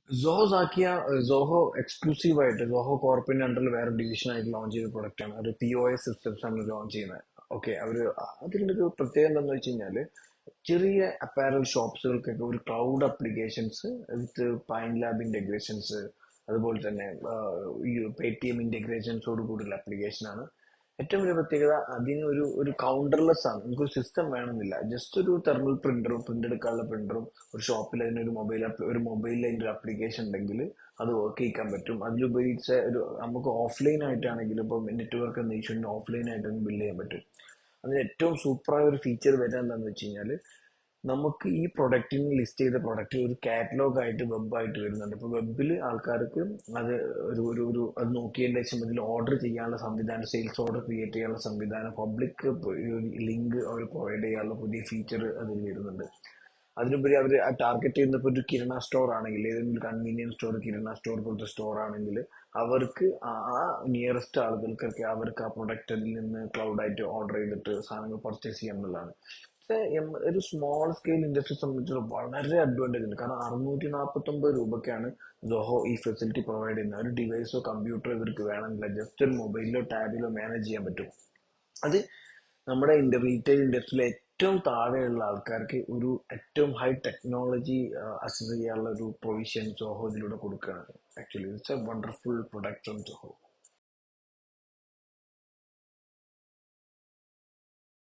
Zoho exclusive ആയിട്ട് സോഹോ കോർപ്പിന്റെ അണ്ടറിൽ വേറെ ഡിവിഷൻ ആയിട്ട് ലോഞ്ച് ചെയ്ത പ്രൊഡക്റ്റ് ആണ്. ഒരു POS സിസ്റ്റംസ് ആണ് ലോഞ്ച് ചെയ്യുന്നത്. ഓക്കെ, അതിന്റെ ഒരു പ്രത്യേകത എന്താണെന്ന് വെച്ച് കഴിഞ്ഞാല് ചെറിയ അപ്പാരൽ ഷോപ്സുകൾക്കൊക്കെ ഒരു ക്ലൗഡ് അപ്ലിക്കേഷൻസ് വിത്ത് പൈൻ ലാബ് ഇന്റഗ്രേഷൻസ്, അതുപോലെ തന്നെ ഈ Paytm ഇന്റഗ്രേഷൻസോട് കൂടിയുള്ള ആപ്ലിക്കേഷനാണ്. ഏറ്റവും വലിയ പ്രത്യേകത അതിന് ഒരു കൗണ്ടർലെസ് ആണ്. നമുക്കൊരു സിസ്റ്റം വേണമെന്നില്ല. ജസ്റ്റ് ഒരു തെർമൽ പ്രിന്ററും, പ്രിന്റ് എടുക്കാനുള്ള പ്രിന്ററും, ഒരു ഷോപ്പിൽ അതിനൊരു മൊബൈലിൽ അതിന്റെ ഒരു ആപ്ലിക്കേഷൻ ഉണ്ടെങ്കിൽ അത് വർക്ക് ചെയ്യിക്കാൻ പറ്റും. അതിലുപരി നമുക്ക് ഓഫ്ലൈൻ ആയിട്ടാണെങ്കിലും ഇപ്പം നെറ്റ്വർക്ക് എന്ന ഇഷ്യൂവിന് ഓഫ്ലൈൻ ആയിട്ട് ബിൽഡ് ചെയ്യാൻ പറ്റും. അതിന് ഏറ്റവും സൂപ്പറായ ഒരു ഫീച്ചർ വരുന്നത് എന്താണെന്ന് വെച്ച് കഴിഞ്ഞാൽ നമുക്ക് ഈ പ്രൊഡക്റ്റിന് ലിസ്റ്റ് ചെയ്ത പ്രൊഡക്റ്റ് ഒരു കാറ്റലോഗ് ആയിട്ട് വെബായിട്ട് വരുന്നുണ്ട്. ഇപ്പൊ വെബിൽ ആൾക്കാർക്ക് അത് അത് നോക്കിയതിന് ശേഷം അതിൽ ഓർഡർ ചെയ്യാനുള്ള സംവിധാനം, സെയിൽസ് ഓർഡർ ക്രിയേറ്റ് ചെയ്യാനുള്ള സംവിധാനം, പബ്ലിക് ലിങ്ക് അവർ പ്രൊവൈഡ് ചെയ്യാനുള്ള പുതിയ ഫീച്ചർ അതിൽ വരുന്നുണ്ട്. അതിനുപരി അവർ ടാർഗറ്റ് ചെയ്യുന്ന ഇപ്പോൾ ഒരു കിരണ സ്റ്റോർ ആണെങ്കിൽ, ഏതെങ്കിലും കൺവീനിയൻസ് സ്റ്റോർ, കിരണ സ്റ്റോർ പോലത്തെ സ്റ്റോർ ആണെങ്കിൽ അവർക്ക് ആ നിയറസ്റ്റ് ആളുകൾക്കൊക്കെ അവർക്ക് ആ പ്രൊഡക്റ്റ് അതിൽ നിന്ന് ക്ലൗഡായിട്ട് ഓർഡർ ചെയ്തിട്ട് സാധനങ്ങൾ പർച്ചേസ് ചെയ്യാം എന്നുള്ളതാണ്. പക്ഷേ ഒരു സ്മോൾ സ്കെയിൽ ഇൻഡസ്ട്രി സംബന്ധിച്ചിടത്തോളം വളരെ അഡ്വാൻറ്റേജ് ഉണ്ട്. കാരണം 649 രൂപയ്ക്കാണ് സോഹോ ഈ ഫെസിലിറ്റി പ്രൊവൈഡ് ചെയ്യുന്നത്. ഒരു ഡിവൈസോ കമ്പ്യൂട്ടറോ ഇവർക്ക് വേണമെന്നില്ല, ജസ്റ്റ് ഒരു മൊബൈലിലോ ടാബിലോ മാനേജ് ചെയ്യാൻ പറ്റും. അത് നമ്മുടെ റീറ്റെയിൽ ഇൻഡസ്ട്രിയിലെ ഏറ്റവും താഴെയുള്ള ആൾക്കാർക്ക് ഒരു ഏറ്റവും ഹൈ ടെക്നോളജി അക്സസ് ചെയ്യാനുള്ള ഒരു പ്രൊവിഷൻ സോഹോ ഇതിലൂടെ കൊടുക്കുകയാണ്. Actually it's A wonderful product from Zoho.